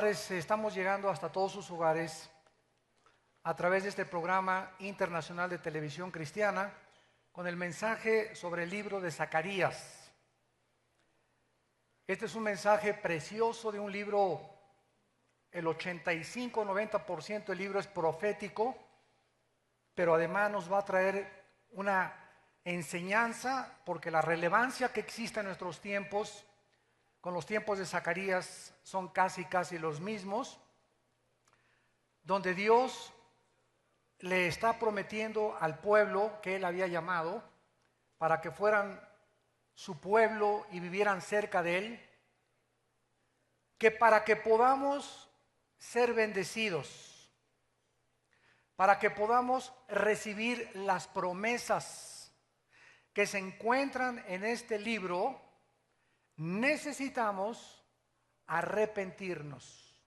Padres, estamos llegando hasta todos sus hogares a través de este programa internacional de televisión cristiana con el mensaje sobre el libro de Zacarías. Este es un mensaje precioso de un libro, el 85-90% del libro es profético, pero además nos va a traer una enseñanza porque la relevancia que existe en nuestros tiempos con los tiempos de Zacarías son casi los mismos, donde Dios le está prometiendo al pueblo que Él había llamado para que fueran su pueblo y vivieran cerca de Él, que para que podamos ser bendecidos, para que podamos recibir las promesas que se encuentran en este libro, necesitamos arrepentirnos.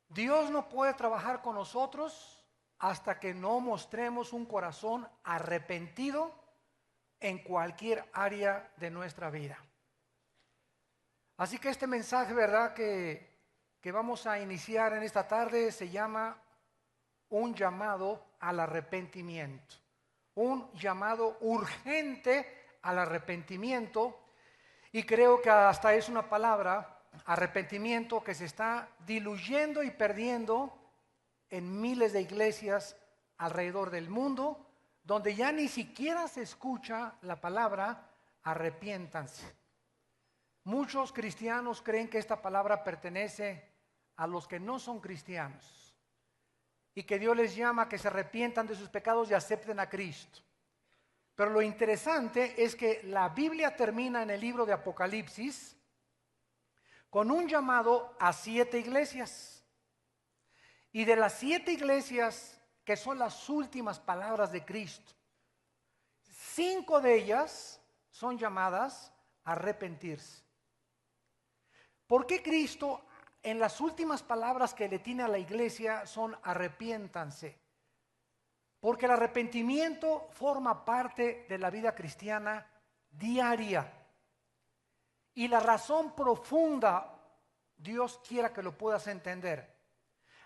Dios no puede trabajar con nosotros hasta que no mostremos un corazón arrepentido en cualquier área de nuestra vida. Así que este mensaje, ¿verdad?, que vamos a iniciar en esta tarde se llama un llamado al arrepentimiento. Un llamado urgente al arrepentimiento, y creo que hasta es una palabra, arrepentimiento, que se está diluyendo y perdiendo en miles de iglesias alrededor del mundo, donde ya ni siquiera se escucha la palabra arrepiéntanse. Muchos cristianos creen que esta palabra pertenece a los que no son cristianos y que Dios les llama a que se arrepientan de sus pecados y acepten a Cristo. Pero lo interesante es que la Biblia termina en el libro de Apocalipsis con un llamado a 7 iglesias. Y de las 7 iglesias, que son las últimas palabras de Cristo, 5 de ellas son llamadas a arrepentirse. ¿Por qué Cristo en las últimas palabras que le tiene a la iglesia son arrepiéntanse? Porque el arrepentimiento forma parte de la vida cristiana diaria. Y la razón profunda, Dios quiera que lo puedas entender,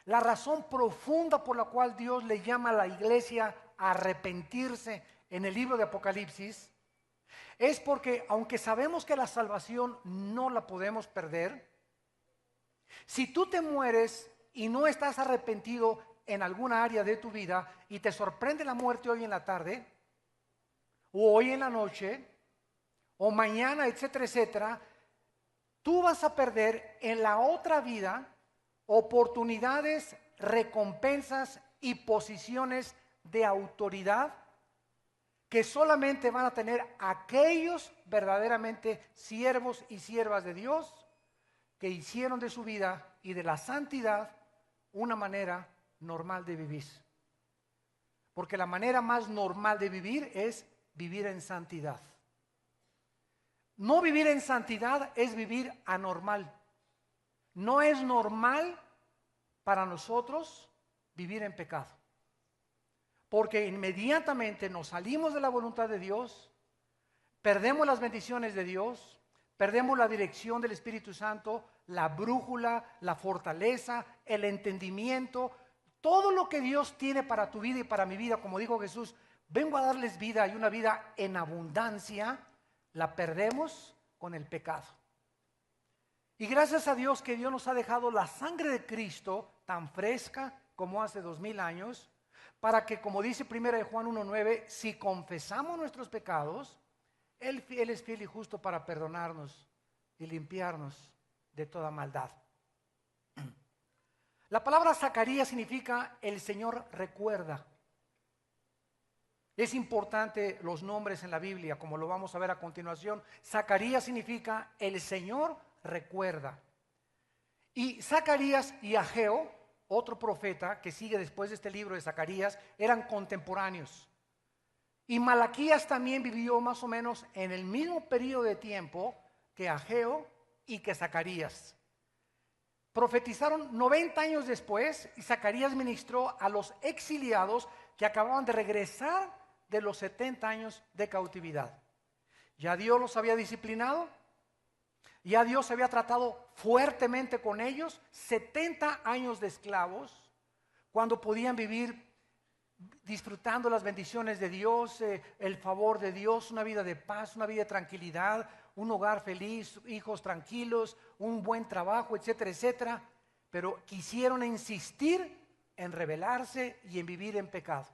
la razón profunda por la cual Dios le llama a la iglesia a arrepentirse en el libro de Apocalipsis, es porque aunque sabemos que la salvación no la podemos perder, si tú te mueres y no estás arrepentido en alguna área de tu vida y te sorprende la muerte hoy en la tarde, o hoy en la noche, o mañana, etcétera, etcétera, tú vas a perder en la otra vida oportunidades, recompensas y posiciones de autoridad que solamente van a tener aquellos verdaderamente siervos y siervas de Dios que hicieron de su vida y de la santidad una manera normal de vivir. Porque la manera más normal de vivir es vivir en santidad. No vivir en santidad es vivir anormal. No es normal para nosotros vivir en pecado. Porque inmediatamente nos salimos de la voluntad de Dios, perdemos las bendiciones de Dios, perdemos la dirección del Espíritu Santo, la brújula, la fortaleza, el entendimiento. Todo lo que Dios tiene para tu vida y para mi vida, como dijo Jesús, vengo a darles vida y una vida en abundancia, la perdemos con el pecado. Y gracias a Dios que Dios nos ha dejado la sangre de Cristo tan fresca como hace 2000 años, para que, como dice 1 Juan 1:9, si confesamos nuestros pecados, Él es fiel y justo para perdonarnos y limpiarnos de toda maldad. La palabra Zacarías significa el Señor recuerda. Es importante los nombres en la Biblia, como lo vamos a ver a continuación. Zacarías significa el Señor recuerda. Y Zacarías y Ageo, otro profeta que sigue después de este libro de Zacarías, eran contemporáneos. Y Malaquías también vivió más o menos en el mismo periodo de tiempo que Ageo y que Zacarías. Profetizaron 90 años después y Zacarías ministró a los exiliados que acababan de regresar de los 70 años de cautividad. Ya Dios los había disciplinado, Ya Dios había tratado fuertemente con ellos, 70 años de esclavos, cuando podían vivir disfrutando las bendiciones de Dios, el favor de Dios, una vida de paz, una vida de tranquilidad, un hogar feliz, hijos tranquilos, un buen trabajo, etcétera, etcétera. Pero quisieron insistir en rebelarse y en vivir en pecado.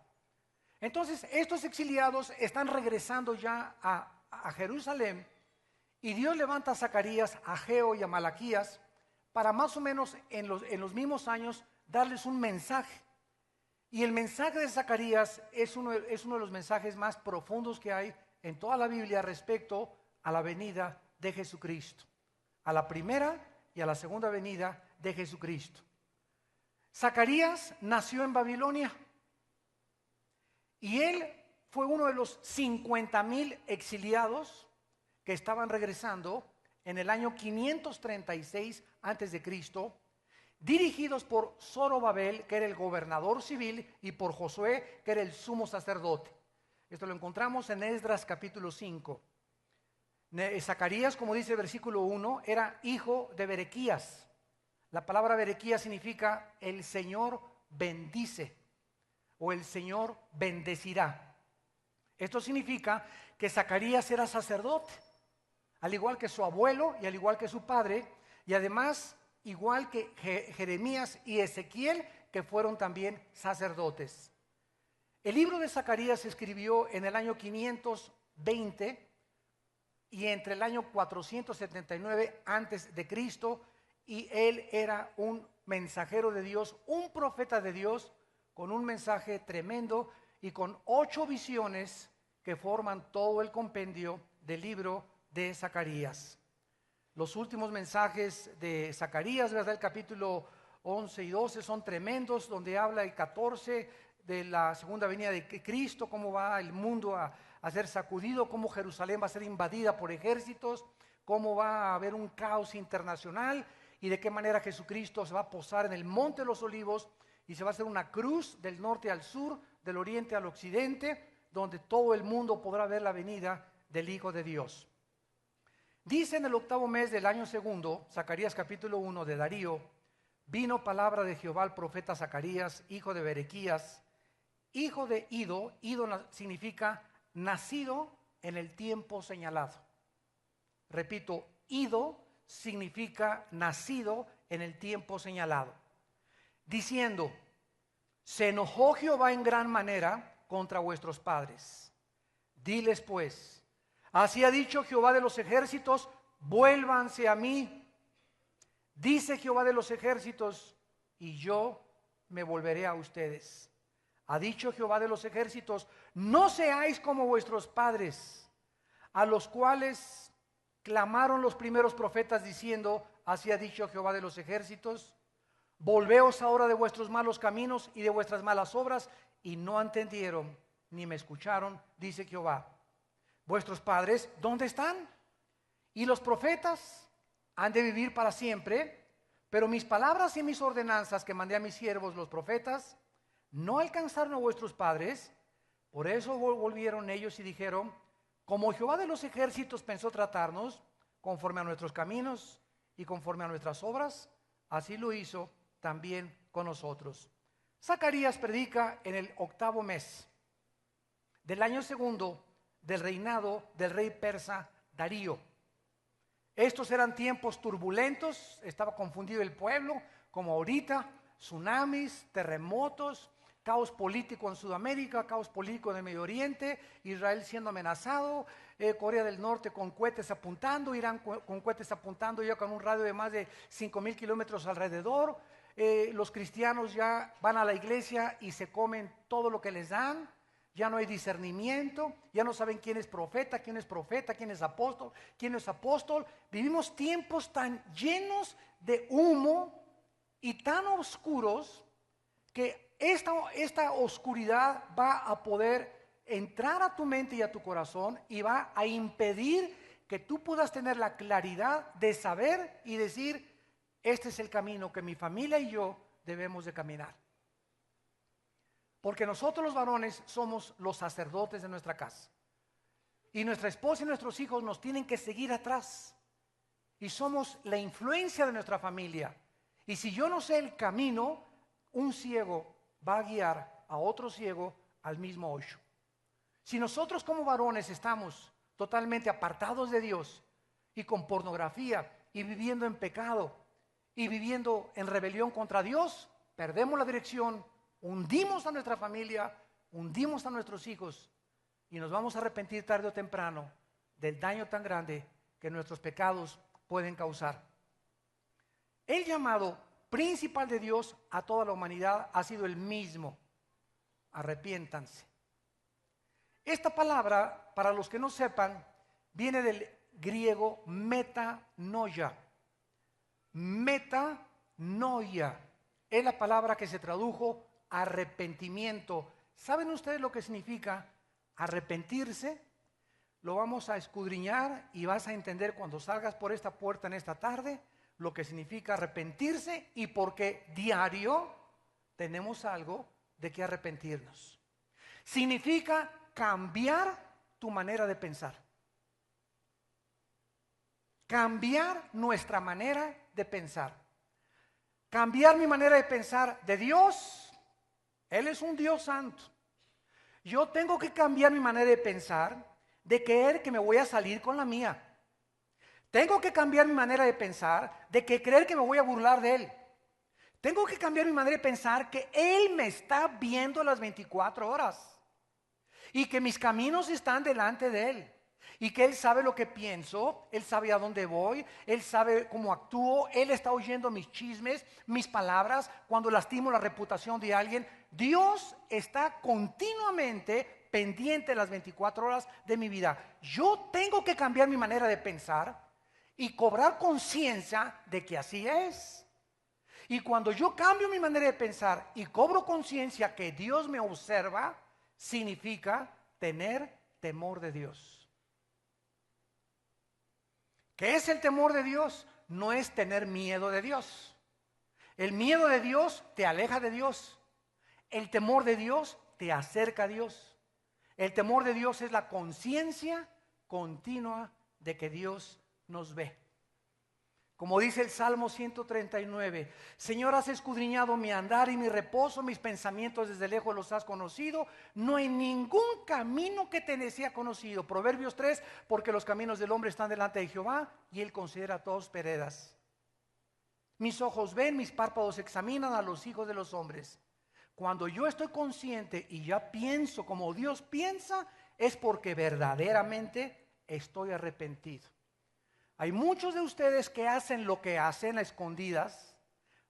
Entonces estos exiliados están regresando ya a Jerusalén, y Dios levanta a Zacarías, a Ageo y a Malaquías para más o menos en los mismos años darles un mensaje. Y el mensaje de Zacarías es uno de los mensajes más profundos que hay en toda la Biblia respecto a la venida de Jesucristo, a la primera y a la segunda venida de Jesucristo. Zacarías nació en Babilonia y él fue uno de los 50,000 exiliados que estaban regresando en el año 536 antes de Cristo, dirigidos por Zorobabel, que era el gobernador civil, y por Josué, que era el sumo sacerdote. Esto lo encontramos en Esdras capítulo 5. Zacarías, como dice el versículo 1, era hijo de Berequías. La palabra Berequías significa el Señor bendice o el Señor bendecirá. Esto significa que Zacarías era sacerdote, al igual que su abuelo y al igual que su padre, y además igual que Jeremías y Ezequiel, que fueron también sacerdotes. El libro de Zacarías se escribió en el año 520 y entre el año 479 antes de Cristo, y él era un mensajero de Dios, un profeta de Dios, con un mensaje tremendo y con 8 visiones que forman todo el compendio del libro de Zacarías. Los últimos mensajes de Zacarías, ¿verdad? El capítulo 11 y 12 son tremendos, donde habla el 14 de la segunda venida de Cristo, cómo va el mundo a ser sacudido, cómo Jerusalén va a ser invadida por ejércitos, cómo va a haber un caos internacional y de qué manera Jesucristo se va a posar en el Monte de los Olivos y se va a hacer una cruz del norte al sur, del oriente al occidente, donde todo el mundo podrá ver la venida del Hijo de Dios. Dice en el 8º mes del año segundo, Zacarías capítulo 1 de Darío, vino palabra de Jehová al profeta Zacarías, hijo de Berequías, hijo de Ido. Ido significa nacido en el tiempo señalado. Repito, Ido significa nacido en el tiempo señalado. Diciendo, se enojó Jehová en gran manera contra vuestros padres. Diles pues, así ha dicho Jehová de los ejércitos, vuélvanse a mí. Dice Jehová de los ejércitos, y yo me volveré a ustedes. Ha dicho Jehová de los ejércitos, no seáis como vuestros padres, a los cuales clamaron los primeros profetas diciendo, así ha dicho Jehová de los ejércitos, volveos ahora de vuestros malos caminos y de vuestras malas obras, y no entendieron ni me escucharon, dice Jehová. Vuestros padres, ¿dónde están? Y los profetas han de vivir para siempre, pero mis palabras y mis ordenanzas que mandé a mis siervos los profetas, no alcanzaron a vuestros padres. Por eso volvieron ellos y dijeron, como Jehová de los ejércitos pensó tratarnos, conforme a nuestros caminos y conforme a nuestras obras, así lo hizo también con nosotros. Zacarías predica en el 8º mes del año segundo del reinado del rey persa Darío. Estos eran tiempos turbulentos, estaba confundido el pueblo, como ahorita, tsunamis, terremotos, caos político en Sudamérica, caos político en el Medio Oriente, Israel siendo amenazado, Corea del Norte con cohetes apuntando, Irán con cohetes apuntando ya con un radio de más de 5,000 kilómetros alrededor. Los cristianos ya van a la iglesia y se comen todo lo que les dan. Ya no hay discernimiento, ya no saben quién es profeta, quién es profeta, quién es apóstol, quién no es apóstol. Vivimos tiempos tan llenos de humo y tan oscuros que esta oscuridad va a poder entrar a tu mente y a tu corazón y va a impedir que tú puedas tener la claridad de saber y decir, este es el camino que mi familia y yo debemos de caminar. Porque nosotros los varones somos los sacerdotes de nuestra casa. Y nuestra esposa y nuestros hijos nos tienen que seguir atrás. y somos la influencia de nuestra familia. Y si yo no sé el camino, un ciego va a guiar a otro ciego al mismo hoyo. Si nosotros como varones estamos totalmente apartados de Dios y con pornografía y viviendo en pecado y viviendo en rebelión contra Dios, perdemos la dirección, hundimos a nuestra familia, hundimos a nuestros hijos y nos vamos a arrepentir tarde o temprano del daño tan grande que nuestros pecados pueden causar. El llamado principal de Dios a toda la humanidad ha sido el mismo: arrepiéntanse. Esta palabra, para los que no sepan, viene del griego metanoia. Metanoia es la palabra que se tradujo arrepentimiento. ¿Saben ustedes lo que significa arrepentirse? Lo vamos a escudriñar y vas a entender cuando salgas por esta puerta en esta tarde lo que significa arrepentirse y por qué diario tenemos algo de qué arrepentirnos. Significa cambiar tu manera de pensar. Cambiar nuestra manera de pensar. Cambiar mi manera de pensar de Dios. Él es un Dios santo. Yo tengo que cambiar mi manera de pensar de creer que me voy a salir con la mía. Tengo que cambiar mi manera de pensar de que creer que me voy a burlar de Él. Tengo que cambiar mi manera de pensar que Él me está viendo las 24 horas y que mis caminos están delante de Él y que Él sabe lo que pienso, Él sabe a dónde voy, Él sabe cómo actúo, Él está oyendo mis chismes, mis palabras, cuando lastimo la reputación de alguien. Dios está continuamente pendiente las 24 horas de mi vida. Yo tengo que cambiar mi manera de pensar y cobrar conciencia de que así es. Y cuando yo cambio mi manera de pensar y cobro conciencia que Dios me observa, significa tener temor de Dios. ¿Qué es el temor de Dios? No es tener miedo de Dios. El miedo de Dios te aleja de Dios. El temor de Dios te acerca a Dios. El temor de Dios es la conciencia continua de que Dios nos ve. Como dice el Salmo 139, Señor, has escudriñado mi andar y mi reposo, mis pensamientos desde lejos los has conocido. No hay ningún camino que te sea conocido. Proverbios 3, porque los caminos del hombre están delante de Jehová y Él considera a todos veredas. Mis ojos ven, mis párpados examinan a los hijos de los hombres. Cuando yo estoy consciente y ya pienso como Dios piensa, es porque verdaderamente estoy arrepentido. Hay muchos de ustedes que hacen lo que hacen a escondidas,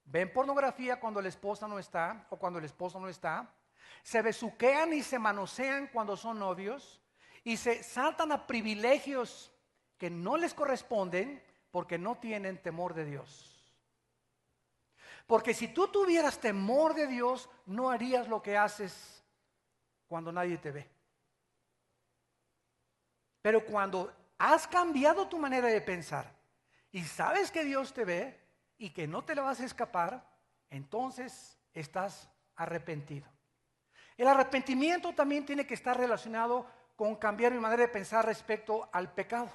ven pornografía cuando la esposa no está o cuando el esposo no está, se besuquean y se manosean cuando son novios y se saltan a privilegios que no les corresponden porque no tienen temor de Dios. Porque si tú tuvieras temor de Dios, no harías lo que haces cuando nadie te ve. Pero cuando has cambiado tu manera de pensar y sabes que Dios te ve y que no te le vas a escapar, entonces estás arrepentido. El arrepentimiento también tiene que estar relacionado con cambiar mi manera de pensar respecto al pecado.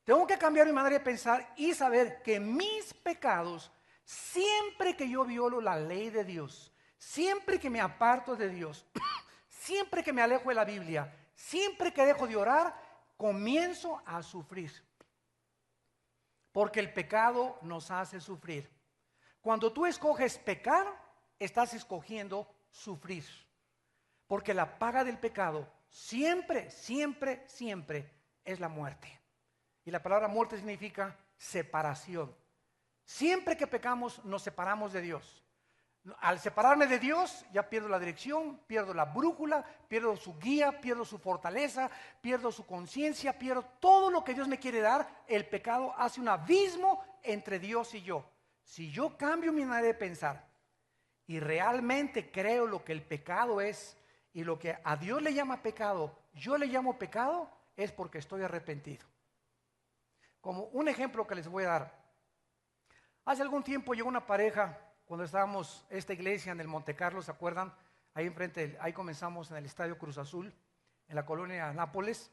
Tengo que cambiar mi manera de pensar y saber que mis pecados, siempre que yo violo la ley de Dios, siempre que me aparto de Dios, siempre que me alejo de la Biblia, siempre que dejo de orar, comienzo a sufrir. Porque el pecado nos hace sufrir. Cuando tú escoges pecar, estás escogiendo sufrir. Porque la paga del pecado siempre, siempre, siempre es la muerte. Y la palabra muerte significa separación. Siempre que pecamos nos separamos de Dios. Al separarme de Dios ya pierdo la dirección, pierdo la brújula, pierdo su guía, pierdo su fortaleza, pierdo su conciencia, pierdo todo lo que Dios me quiere dar. El pecado hace un abismo entre Dios y yo. Si yo cambio mi manera de pensar y realmente creo lo que el pecado es y lo que a Dios le llama pecado, yo le llamo pecado, es porque estoy arrepentido. Como un ejemplo que les voy a dar. Hace algún tiempo llegó una pareja, cuando estábamos esta iglesia en el Monte Carlo, ¿se acuerdan? Ahí enfrente, ahí comenzamos en el Estadio Cruz Azul, en la colonia Nápoles.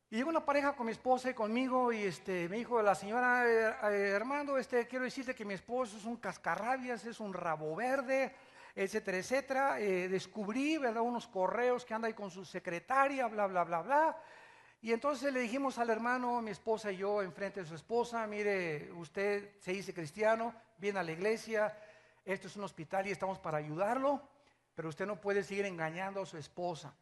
Y llegó una pareja con mi esposa y conmigo y me dijo la señora, Armando, quiero decirte que mi esposo es un cascarrabias, es un rabo verde, etcétera, etcétera. Descubrí, ¿verdad?, unos correos que anda ahí con su secretaria, bla, bla, bla, bla. Y entonces le dijimos al hermano, mi esposa y yo, enfrente de su esposa, mire, usted se dice cristiano, viene a la iglesia, esto es un hospital y estamos para ayudarlo, pero usted no puede seguir engañando a su esposa.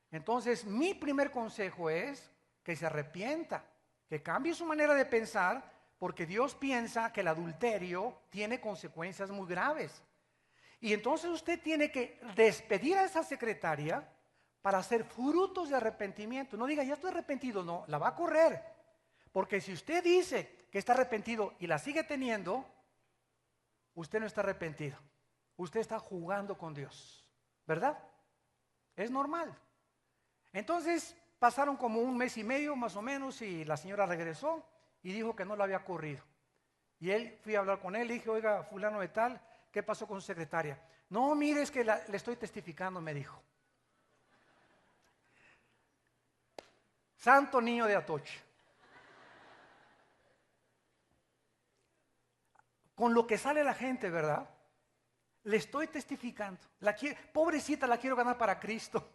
Entonces, mi primer consejo es que se arrepienta, que cambie su manera de pensar, porque Dios piensa que el adulterio tiene consecuencias muy graves. Y entonces usted tiene que despedir a esa secretaria para hacer frutos de arrepentimiento. No diga, ya estoy arrepentido, no, la va a correr. Porque si usted dice que está arrepentido y la sigue teniendo, usted no está arrepentido. Usted está jugando con Dios, ¿verdad? Es normal. Entonces pasaron como un mes y medio más o menos y la señora regresó y dijo que no lo había ocurrido. Y fui a hablar con él, le dije, oiga, fulano de tal, ¿qué pasó con su secretaria? No, mire, es que le estoy testificando, me dijo. Santo niño de Atoche. Con lo que sale la gente, ¿verdad? Le estoy testificando. Pobrecita, la quiero ganar para Cristo.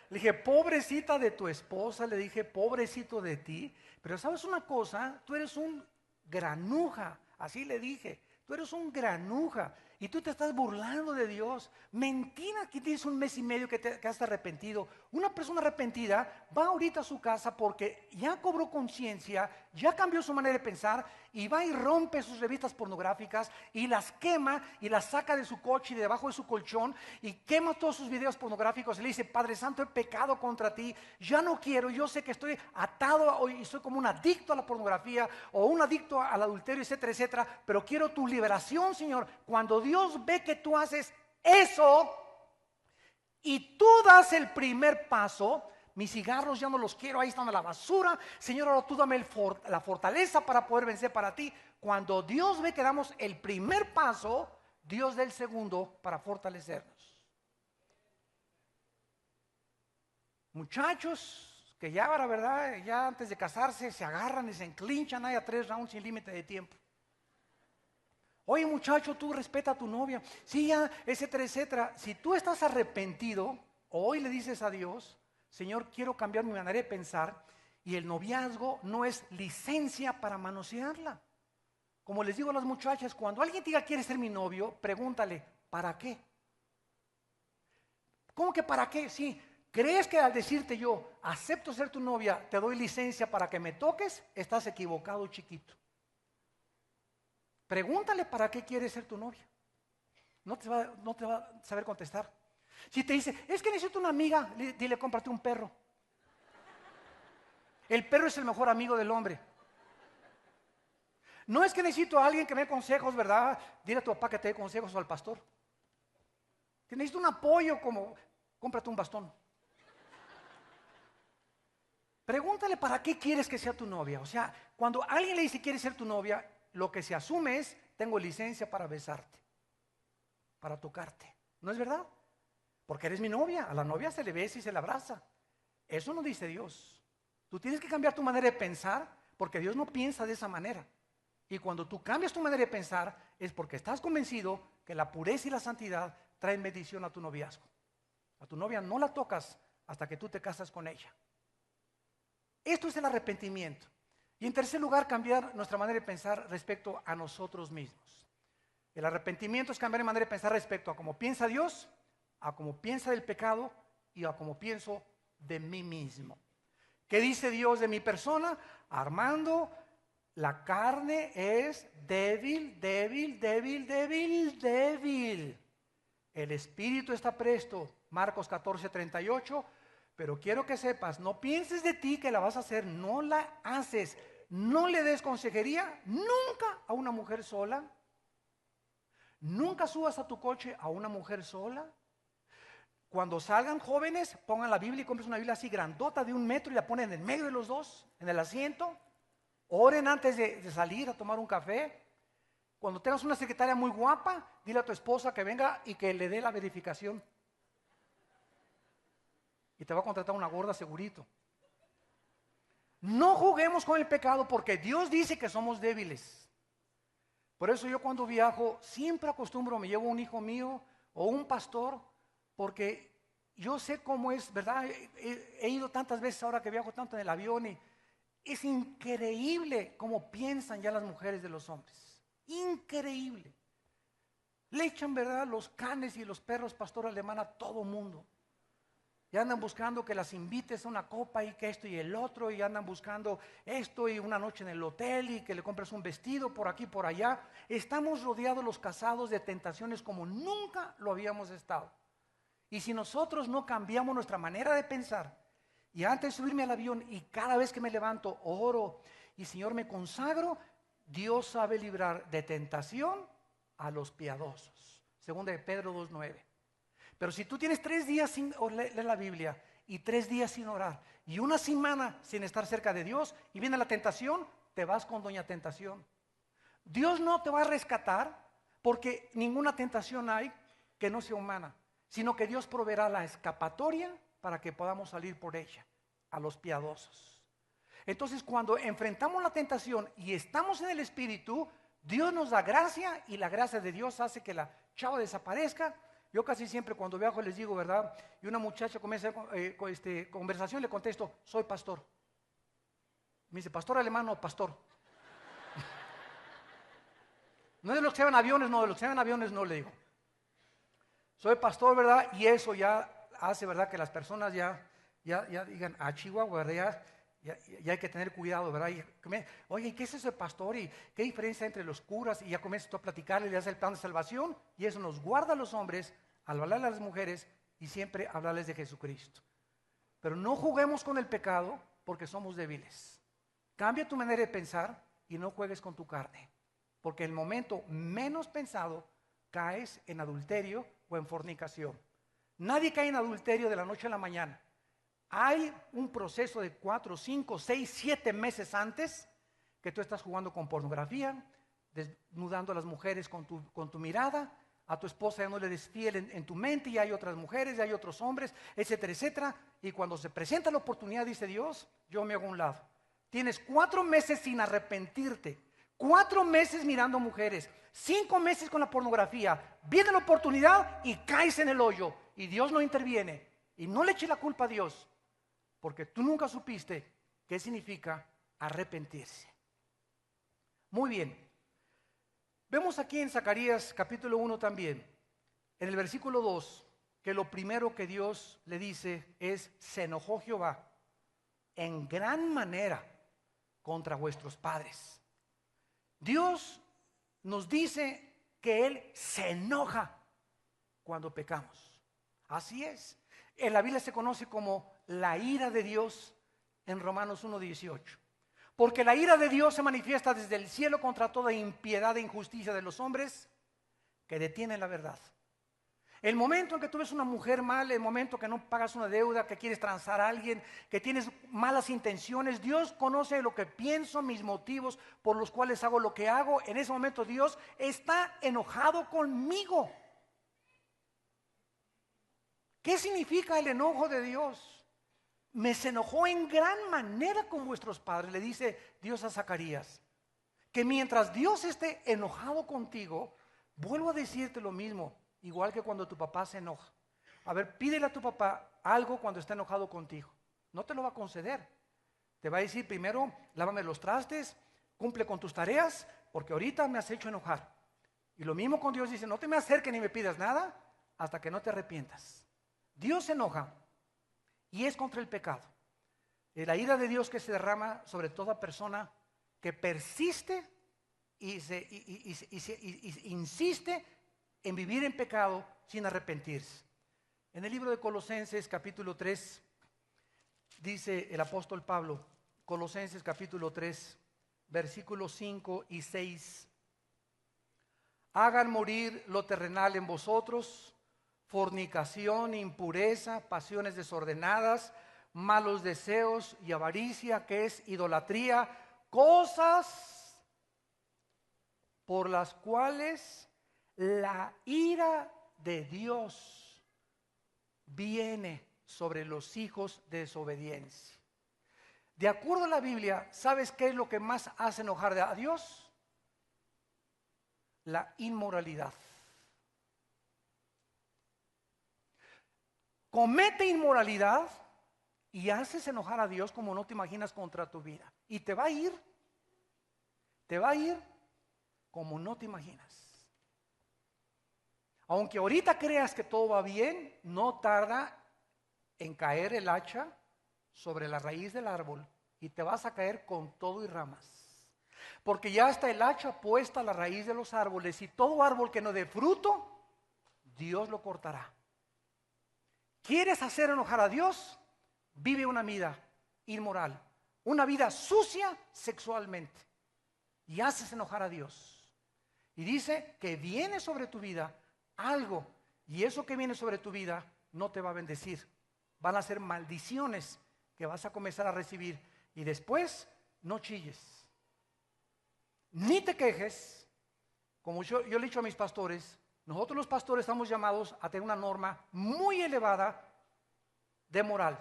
Le dije, pobrecita de tu esposa, le dije, pobrecito de ti. Pero ¿sabes una cosa? Tú eres un granuja, así le dije. Tú eres un granuja y tú te estás burlando de Dios. Mentira que tienes un mes y medio que has arrepentido. Una persona arrepentida va ahorita a su casa porque ya cobró conciencia, ya cambió su manera de pensar y va y rompe sus revistas pornográficas y las quema y las saca de su coche y de debajo de su colchón y quema todos sus videos pornográficos y le dice, Padre Santo, he pecado contra ti, ya no quiero, yo sé que estoy atado y soy como un adicto a la pornografía o un adicto al adulterio, etcétera, etcétera, pero quiero tu liberación, Señor. Cuando Dios ve que tú haces eso y tú das el primer paso, mis cigarros ya no los quiero, ahí están en la basura, Señor, ahora tú dame la fortaleza para poder vencer para ti. Cuando Dios ve que damos el primer paso, Dios da el segundo para fortalecernos. Muchachos que ya, la verdad, ya antes de casarse se agarran y se enclinchan ahí a 3 rounds sin límite de tiempo. Oye, muchacho, tú respeta a tu novia. Sí, ya, etcétera, etcétera. Si tú estás arrepentido, hoy le dices a Dios, Señor, quiero cambiar mi manera de pensar, y el noviazgo no es licencia para manosearla. Como les digo a las muchachas, cuando alguien te diga quiere ser mi novio, pregúntale, ¿para qué? ¿Cómo que para qué? Sí, ¿crees que al decirte yo, acepto ser tu novia, te doy licencia para que me toques? Estás equivocado, chiquito. Pregúntale para qué quiere ser tu novia. No te va a saber contestar. Si te dice, es que necesito una amiga, dile, cómprate un perro. El perro es el mejor amigo del hombre. No es que necesito a alguien que me dé consejos, ¿verdad? Dile a tu papá que te dé consejos o al pastor. Que necesito un apoyo como, cómprate un bastón. Pregúntale para qué quieres que sea tu novia. O sea, cuando alguien le dice quiere ser tu novia, lo que se asume es, tengo licencia para besarte, para tocarte. ¿No es verdad? Porque eres mi novia, a la novia se le besa y se le abraza. Eso no dice Dios. Tú tienes que cambiar tu manera de pensar porque Dios no piensa de esa manera. Y cuando tú cambias tu manera de pensar es porque estás convencido que la pureza y la santidad traen bendición a tu noviazgo. A tu novia no la tocas hasta que tú te casas con ella. Esto es el arrepentimiento. Y en tercer lugar, cambiar nuestra manera de pensar respecto a nosotros mismos. El arrepentimiento es cambiar de manera de pensar respecto a cómo piensa Dios, a cómo piensa del pecado y a cómo pienso de mí mismo. ¿Qué dice Dios de mi persona? Armando, la carne es débil, débil, débil, débil, débil. El espíritu está presto, Marcos 14:38. Pero quiero que sepas, no pienses de ti que la vas a hacer, no la haces. No le des consejería nunca a una mujer sola. Nunca subas a tu coche a una mujer sola. Cuando salgan jóvenes, pongan la Biblia y compres una Biblia así grandota de 1 metro y la ponen en medio de los dos, en el asiento. Oren antes de salir a tomar un café. Cuando tengas una secretaria muy guapa, dile a tu esposa que venga y que le dé la verificación. Y te va a contratar una gorda segurito. No juguemos con el pecado porque Dios dice que somos débiles. Por eso yo cuando viajo siempre acostumbro, me llevo un hijo mío o un pastor, porque yo sé cómo es, ¿verdad? He ido tantas veces ahora que viajo tanto en el avión y es increíble cómo piensan ya las mujeres de los hombres. Increíble. Le echan, ¿verdad?, los canes y los perros pastor alemán a todo mundo. Y andan buscando que las invites a una copa y que esto y el otro, y andan buscando esto y una noche en el hotel y que le compres un vestido por aquí, por allá. Estamos rodeados los casados de tentaciones como nunca lo habíamos estado. Y si nosotros no cambiamos nuestra manera de pensar, y antes de subirme al avión y cada vez que me levanto oro y Señor me consagro, Dios sabe librar de tentación a los piadosos. Segunda de Pedro 2:9. Pero si tú tienes 3 días sin leer la Biblia y 3 días sin orar y una semana sin estar cerca de Dios y viene la tentación, te vas con doña tentación. Dios no te va a rescatar porque ninguna tentación hay que no sea humana, sino que Dios proveerá la escapatoria para que podamos salir por ella, a los piadosos. Entonces cuando enfrentamos la tentación y estamos en el Espíritu, Dios nos da gracia y la gracia de Dios hace que la chava desaparezca. Yo casi siempre cuando viajo les digo, ¿verdad? Y una muchacha comienza con conversación, le contesto, soy pastor. Me dice, ¿pastor alemán o pastor? No es de los que se van aviones, no, de los que se van aviones no le digo. Soy pastor, ¿verdad? Y eso ya hace, ¿verdad?, que las personas ya digan, a Chihuahua, ¿verdad? Ya hay que tener cuidado, ¿verdad? Oye, ¿qué es eso de pastor? ¿Y qué diferencia entre los curas? Y ya comienzas tú a platicarle, le das el plan de salvación, y eso nos guarda a los hombres al hablarle a las mujeres y siempre hablarles de Jesucristo. Pero no juguemos con el pecado porque somos débiles. Cambia tu manera de pensar y no juegues con tu carne, porque el momento menos pensado caes en adulterio o en fornicación. Nadie cae en adulterio de la noche a la mañana. Hay un proceso de 4, 5, 6, 7 meses antes que tú estás jugando con pornografía, desnudando a las mujeres con tu mirada, a tu esposa ya no le eres fiel en tu mente, y hay otras mujeres, y hay otros hombres, etcétera, etcétera. Y cuando se presenta la oportunidad, dice Dios, yo me hago a un lado. Tienes 4 meses sin arrepentirte, 4 meses mirando mujeres, 5 meses con la pornografía, viene la oportunidad y caes en el hoyo, y Dios no interviene. Y no le eche la culpa a Dios, porque tú nunca supiste qué significa arrepentirse. Muy bien. Vemos aquí en Zacarías capítulo 1 también, en el versículo 2, que lo primero que Dios le dice es, se enojó Jehová en gran manera contra vuestros padres. Dios nos dice que Él se enoja cuando pecamos. Así es. En la Biblia se conoce como la ira de Dios en Romanos 1:18. Porque la ira de Dios se manifiesta desde el cielo contra toda impiedad e injusticia de los hombres que detienen la verdad. El momento en que tú ves una mujer mal, el momento que no pagas una deuda, que quieres transar a alguien, que tienes malas intenciones, Dios conoce lo que pienso, mis motivos por los cuales hago lo que hago. En ese momento Dios está enojado conmigo. ¿Qué significa el enojo de Dios? Me se enojó en gran manera con vuestros padres, le dice Dios a Zacarías. Que mientras Dios esté enojado contigo, vuelvo a decirte lo mismo, igual que cuando tu papá se enoja. A ver, pídele a tu papá algo cuando está enojado contigo. No te lo va a conceder. Te va a decir primero, lávame los trastes, cumple con tus tareas, porque ahorita me has hecho enojar. Y lo mismo con Dios, dice, no te me acerques ni me pidas nada hasta que no te arrepientas. Dios se enoja y es contra el pecado. La ira de Dios que se derrama sobre toda persona que persiste y insiste en vivir en pecado sin arrepentirse. En el libro de Colosenses capítulo 3 dice el apóstol Pablo, Colosenses capítulo 3, versículos 5 y 6. Hagan morir lo terrenal en vosotros, fornicación, impureza, pasiones desordenadas, malos deseos y avaricia, que es idolatría, cosas por las cuales la ira de Dios viene sobre los hijos de desobediencia. De acuerdo a la Biblia, ¿sabes qué es lo que más hace enojar a Dios? La inmoralidad. Comete inmoralidad y haces enojar a Dios como no te imaginas contra tu vida. Y te va a ir como no te imaginas. Aunque ahorita creas que todo va bien, no tarda en caer el hacha sobre la raíz del árbol y te vas a caer con todo y ramas. Porque ya está el hacha puesta a la raíz de los árboles y todo árbol que no dé fruto, Dios lo cortará. ¿Quieres hacer enojar a Dios? Vive una vida inmoral, una vida sucia sexualmente y haces enojar a Dios. Y dice que viene sobre tu vida algo y eso que viene sobre tu vida no te va a bendecir. Van a ser maldiciones que vas a comenzar a recibir y después no chilles, ni te quejes. Como yo le he dicho a mis pastores, nosotros los pastores estamos llamados a tener una norma muy elevada de moral,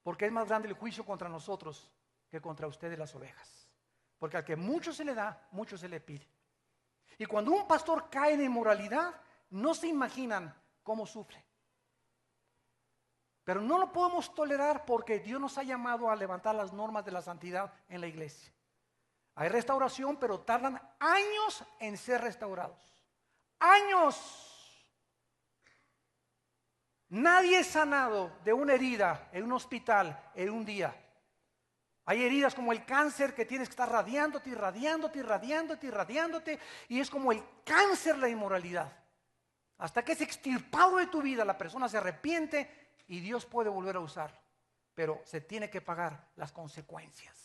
porque es más grande el juicio contra nosotros que contra ustedes las ovejas, porque al que mucho se le da, mucho se le pide. Y cuando un pastor cae en inmoralidad, no se imaginan cómo sufre. Pero no lo podemos tolerar porque Dios nos ha llamado a levantar las normas de la santidad en la iglesia. Hay restauración, pero tardan años en ser restaurados. ¡Años! Nadie es sanado de una herida en un hospital en un día. Hay heridas como el cáncer que tienes que estar radiándote y radiándote y radiándote y radiándote. Y es como el cáncer la inmoralidad. Hasta que es extirpado de tu vida, la persona se arrepiente y Dios puede volver a usarlo. Pero se tiene que pagar las consecuencias.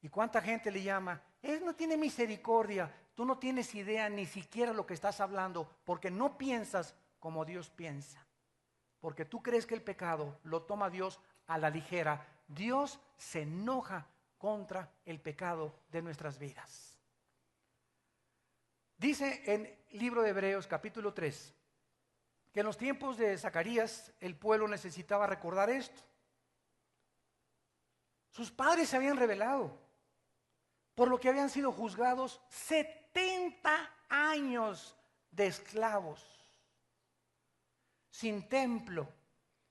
¿Y cuánta gente le llama? Él no tiene misericordia. Tú no tienes idea ni siquiera lo que estás hablando, porque no piensas como Dios piensa. Porque tú crees que el pecado lo toma Dios a la ligera. Dios se enoja contra el pecado de nuestras vidas. Dice en el libro de Hebreos capítulo 3 que en los tiempos de Zacarías el pueblo necesitaba recordar esto. Sus padres se habían rebelado, por lo que habían sido juzgados 70 años de esclavos, sin templo,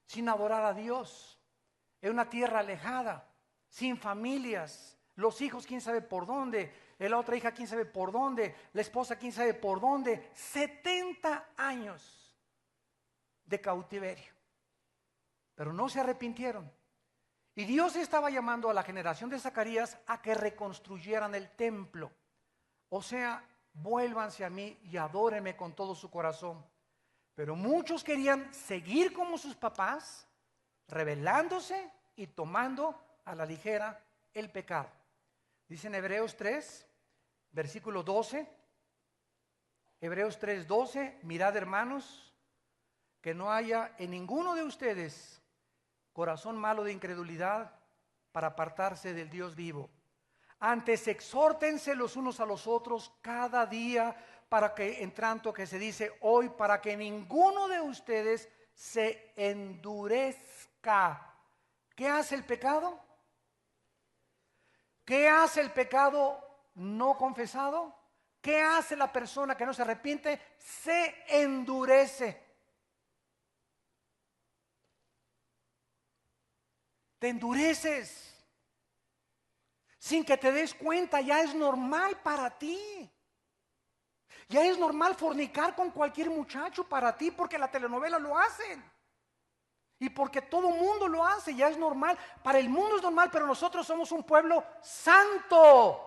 sin adorar a Dios, en una tierra alejada, sin familias, los hijos quién sabe por dónde, la otra hija quién sabe por dónde, la esposa quién sabe por dónde. 70 años de cautiverio, pero no se arrepintieron. Y Dios estaba llamando a la generación de Zacarías a que reconstruyeran el templo. O sea, vuélvanse a mí y adórenme con todo su corazón. Pero muchos querían seguir como sus papás, rebelándose y tomando a la ligera el pecado. Dice en Hebreos 3, versículo 12, Hebreos 3, 12, mirad hermanos, que no haya en ninguno de ustedes corazón malo de incredulidad para apartarse del Dios vivo. Antes exhórtense los unos a los otros cada día, para que, en tanto que se dice hoy, para que ninguno de ustedes se endurezca. ¿Qué hace el pecado? ¿Qué hace el pecado no confesado? ¿Qué hace la persona que no se arrepiente? Se endurece. Te endureces. Sin que te des cuenta, ya es normal para ti. Ya es normal fornicar con cualquier muchacho para ti, porque la telenovela lo hacen. Y porque todo mundo lo hace, ya es normal. Para el mundo es normal, pero nosotros somos un pueblo santo.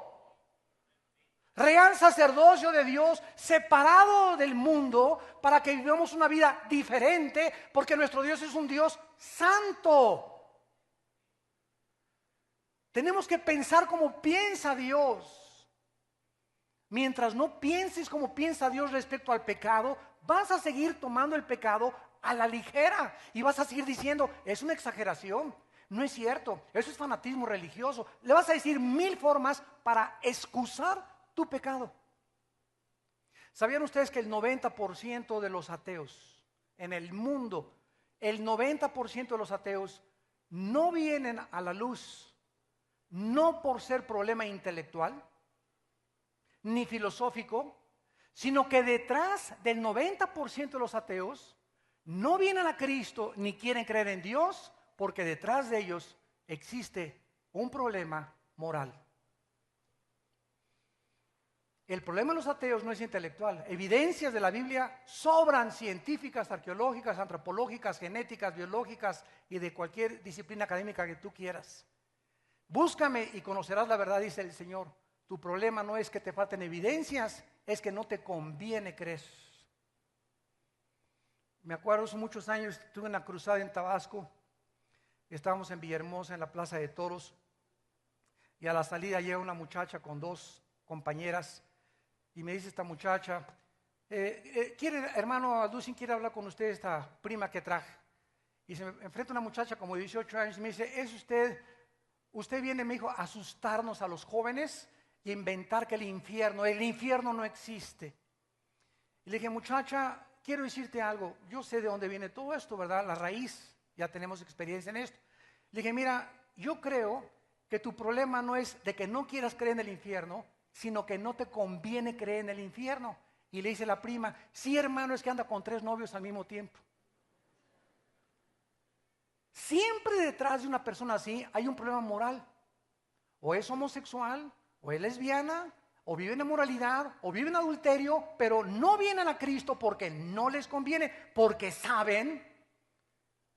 Real sacerdocio de Dios, separado del mundo, para que vivamos una vida diferente, porque nuestro Dios es un Dios santo. Tenemos que pensar como piensa Dios. Mientras no pienses como piensa Dios respecto al pecado, vas a seguir tomando el pecado a la ligera y vas a seguir diciendo, es una exageración, no es cierto, eso es fanatismo religioso. Le vas a decir 1000 formas para excusar tu pecado. ¿Sabían ustedes que el 90% de los ateos en el mundo, el 90% de los ateos no vienen a la luz, no por ser problema intelectual, ni filosófico, sino que detrás del 90% de los ateos no vienen a Cristo ni quieren creer en Dios, porque detrás de ellos existe un problema moral. El problema de los ateos no es intelectual. Evidencias de la Biblia sobran, científicas, arqueológicas, antropológicas, genéticas, biológicas y de cualquier disciplina académica que tú quieras. Búscame y conocerás la verdad, dice el Señor. Tu problema no es que te falten evidencias, es que no te conviene creer. Me acuerdo hace muchos años, estuve en una cruzada en Tabasco, estábamos en Villahermosa, en la Plaza de Toros, y a la salida llega una muchacha con dos compañeras, y me dice esta muchacha, hermano Alducin, quiere hablar con usted, esta prima que traje. Y se me enfrenta una muchacha como de 18 años y me dice, ¿es usted viene, me dijo, a asustarnos a los jóvenes y inventar que el infierno no existe? Y le dije, muchacha, quiero decirte algo, yo sé de dónde viene todo esto, ¿verdad? La raíz, ya tenemos experiencia en esto. Le dije, mira, yo creo que tu problema no es de que no quieras creer en el infierno, sino que no te conviene creer en el infierno. Y le dice la prima, sí, hermano, es que anda con 3 novios al mismo tiempo. Siempre detrás de una persona así hay un problema moral. O es homosexual, o es lesbiana, o vive en inmoralidad, o vive en adulterio, pero no vienen a Cristo porque no les conviene, porque saben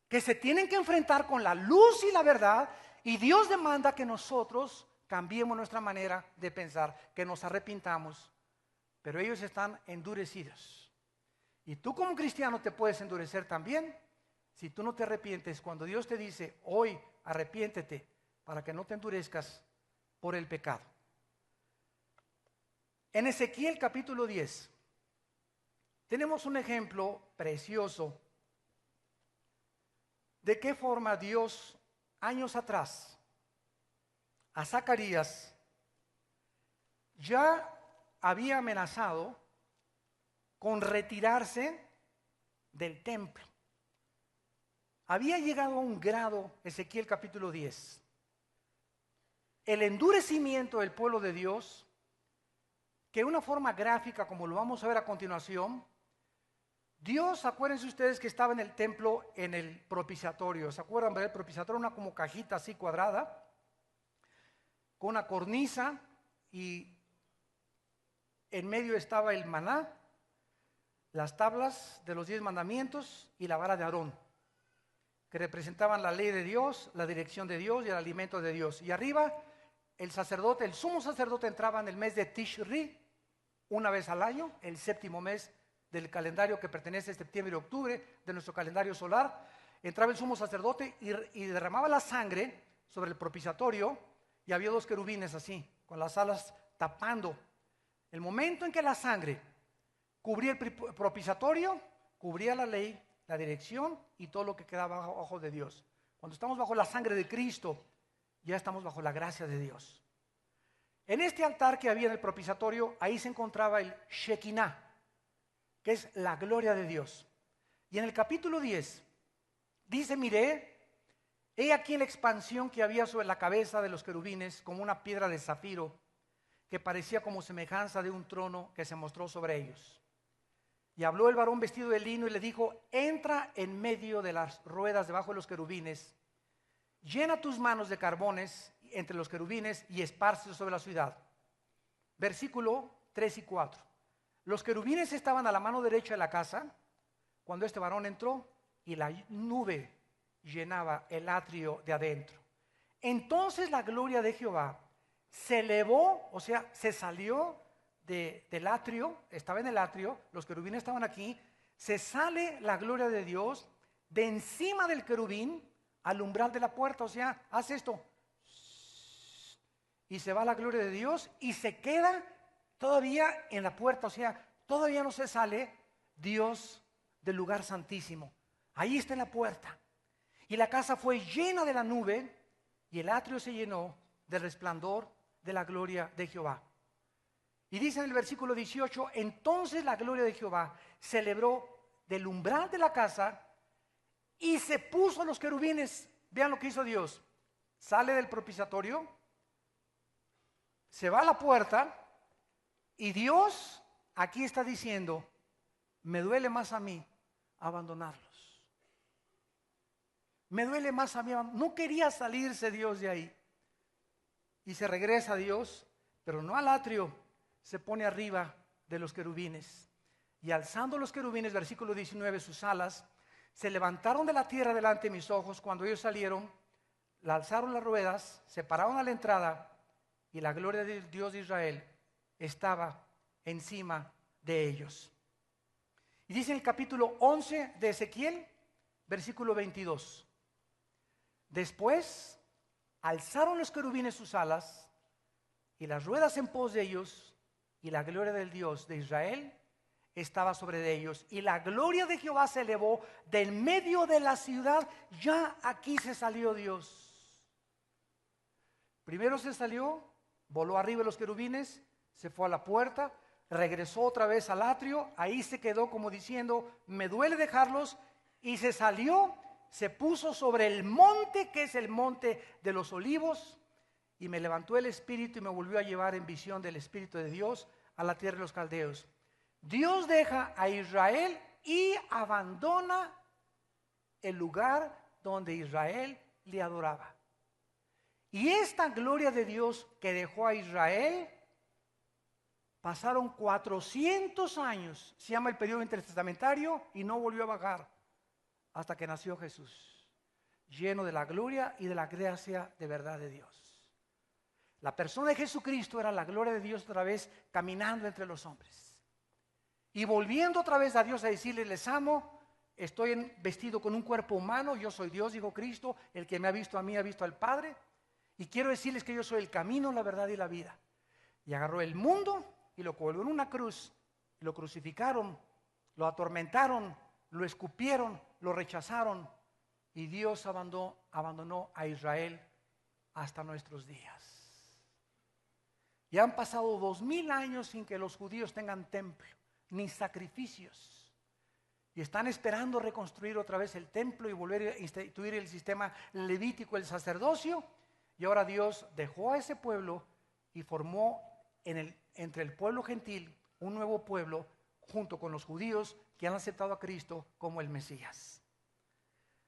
que se tienen que enfrentar con la luz y la verdad, y Dios demanda que nosotros cambiemos nuestra manera de pensar, que nos arrepintamos, pero ellos están endurecidos. Y tú como cristiano te puedes endurecer también si tú no te arrepientes. Cuando Dios te dice, hoy arrepiéntete, para que no te endurezcas por el pecado. En Ezequiel capítulo 10 tenemos un ejemplo precioso de qué forma Dios años atrás a Zacarías ya había amenazado con retirarse del templo. Había llegado a un grado, Ezequiel capítulo 10, el endurecimiento del pueblo de Dios, que de una forma gráfica, como lo vamos a ver a continuación, Dios, acuérdense ustedes que estaba en el templo, en el propiciatorio. ¿Se acuerdan del propiciatorio? Una como cajita así cuadrada, con una cornisa, y en medio estaba el maná, las tablas de los 10 mandamientos y la vara de Aarón, que representaban la ley de Dios, la dirección de Dios y el alimento de Dios. Y arriba el sacerdote, el sumo sacerdote, entraba en el mes de Tishri, una vez al año, el 7º mes del calendario que pertenece a septiembre y octubre de nuestro calendario solar. Entraba el sumo sacerdote y derramaba la sangre sobre el propiciatorio, y había 2 querubines así, con las alas tapando. El momento en que la sangre cubría el propiciatorio, cubría la ley, la dirección y todo lo que quedaba bajo de Dios. Cuando estamos bajo la sangre de Cristo, ya estamos bajo la gracia de Dios. En este altar que había en el propiciatorio, ahí se encontraba el Shekinah, que es la gloria de Dios. Y en el capítulo 10 dice, miré, he aquí la expansión que había sobre la cabeza de los querubines, como una piedra de zafiro, que parecía como semejanza de un trono que se mostró sobre ellos. Y habló el varón vestido de lino y le dijo, entra en medio de las ruedas debajo de los querubines, llena tus manos de carbones entre los querubines y espárcelos sobre la ciudad. Versículo 3 y 4. Los querubines estaban a la mano derecha de la casa cuando este varón entró, y la nube llenaba el atrio de adentro. Entonces la gloria de Jehová se elevó, o sea, se salió del atrio, estaba en el atrio, los querubines estaban aquí, se sale la gloria de Dios de encima del querubín al umbral de la puerta, o sea, hace esto, y se va la gloria de Dios y se queda todavía en la puerta, o sea, todavía no se sale Dios del lugar santísimo. Ahí está en la puerta. Y la casa fue llena de la nube y el atrio se llenó del resplandor de la gloria de Jehová. Y dice en el versículo 18, entonces la gloria de Jehová celebró del umbral de la casa y se puso a los querubines Vean lo que hizo Dios. Sale del propiciatorio, se va a la puerta y Dios aquí está diciendo, me duele más a mí abandonarlos. Me duele más a mí. No quería salirse Dios de ahí. Y se regresa a Dios, pero no al atrio, se pone arriba de los querubines. Y alzando los querubines, versículo 19, sus alas, se levantaron de la tierra delante de mis ojos. Cuando ellos salieron, la alzaron las ruedas, se pararon a la entrada, y la gloria del Dios de Israel estaba encima de ellos. Y dice en el capítulo 11 de Ezequiel, versículo 22. Después alzaron los querubines sus alas y las ruedas en pos de ellos, y la gloria del Dios de Israel estaba sobre ellos, y la gloria de Jehová se elevó del medio de la ciudad. Ya aquí se salió Dios. Primero se salió, voló arriba de los querubines, se fue a la puerta, regresó otra vez al atrio, ahí se quedó como diciendo, me duele dejarlos, y se salió, se puso sobre el monte, que es el monte de los olivos, y me levantó el espíritu y me volvió a llevar en visión del espíritu de Dios a la tierra de los caldeos. Dios deja a Israel y abandona el lugar donde Israel le adoraba. Y esta gloria de Dios que dejó a Israel, pasaron 400 años, se llama el periodo intertestamentario, y no volvió a bajar hasta que nació Jesús, lleno de la gloria y de la gracia de verdad de Dios. La persona de Jesucristo era la gloria de Dios otra vez caminando entre los hombres. Y volviendo otra vez a Dios a decirle, les amo, estoy vestido con un cuerpo humano, yo soy Dios, dijo Cristo, el que me ha visto a mí ha visto al Padre. Y quiero decirles que yo soy el camino, la verdad y la vida. Y agarró el mundo y lo colgó en una cruz, lo crucificaron, lo atormentaron, lo escupieron, lo rechazaron, y Dios abandonó a Israel hasta nuestros días. Ya han pasado 2000 años sin que los judíos tengan templo, ni sacrificios. Y están esperando reconstruir otra vez el templo y volver a instituir el sistema levítico, el sacerdocio. Y ahora Dios dejó a ese pueblo y formó entre el pueblo gentil un nuevo pueblo junto con los judíos que han aceptado a Cristo como el Mesías.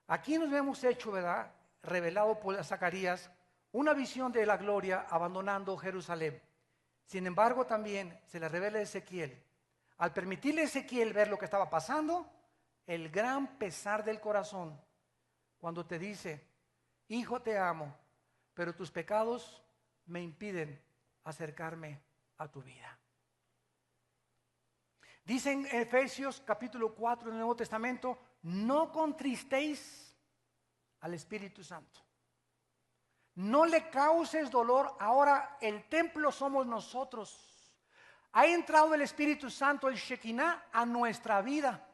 Aquí nos vemos hecho, ¿verdad? Revelado por Zacarías una visión de la gloria abandonando Jerusalén. Sin embargo, también se le revela a Ezequiel. Al permitirle a Ezequiel ver lo que estaba pasando, el gran pesar del corazón, cuando te dice, hijo, te amo, pero tus pecados me impiden acercarme a tu vida. Dice en Efesios capítulo 4 del Nuevo Testamento, no contristéis al Espíritu Santo. No le causes dolor. Ahora el templo somos nosotros. Ha entrado el Espíritu Santo, el Shekinah, a nuestra vida.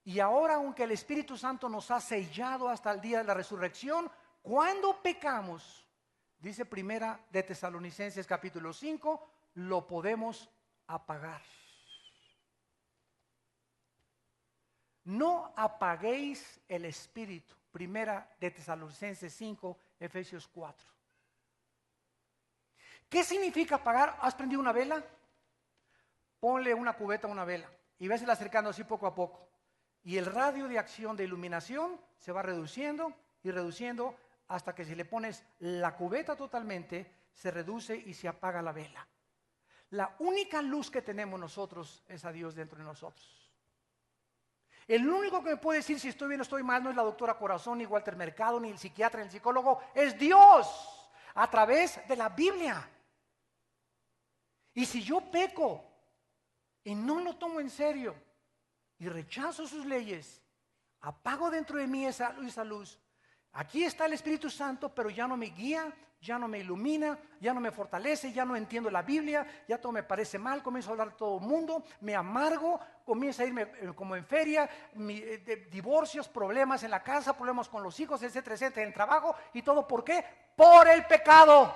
Y ahora, aunque el Espíritu Santo nos ha sellado hasta el día de la resurrección, cuando pecamos, dice Primera de Tesalonicenses capítulo 5, lo podemos apagar. No apaguéis el Espíritu. Primera de Tesalonicenses 5, Efesios 4. ¿Qué significa apagar? ¿Has prendido una vela? Ponle una cubeta a una vela y vésela acercando así poco a poco. Y el radio de acción de iluminación se va reduciendo y reduciendo hasta que si le pones la cubeta totalmente, se reduce y se apaga la vela. La única luz que tenemos nosotros es a Dios dentro de nosotros. El único que me puede decir si estoy bien o estoy mal no es la doctora Corazón, ni Walter Mercado, ni el psiquiatra, ni el psicólogo, es Dios a través de la Biblia. Y si yo peco y no lo tomo en serio y rechazo sus leyes, apago dentro de mí esa luz. Aquí está el Espíritu Santo, pero ya no me guía, ya no me ilumina, ya no me fortalece, ya no entiendo la Biblia, ya todo me parece mal, comienzo a hablar a todo el mundo, me amargo, comienzo a irme como en feria, divorcios, problemas en la casa, problemas con los hijos, etcétera, etcétera, en el trabajo. ¿Y todo por qué? Por el pecado.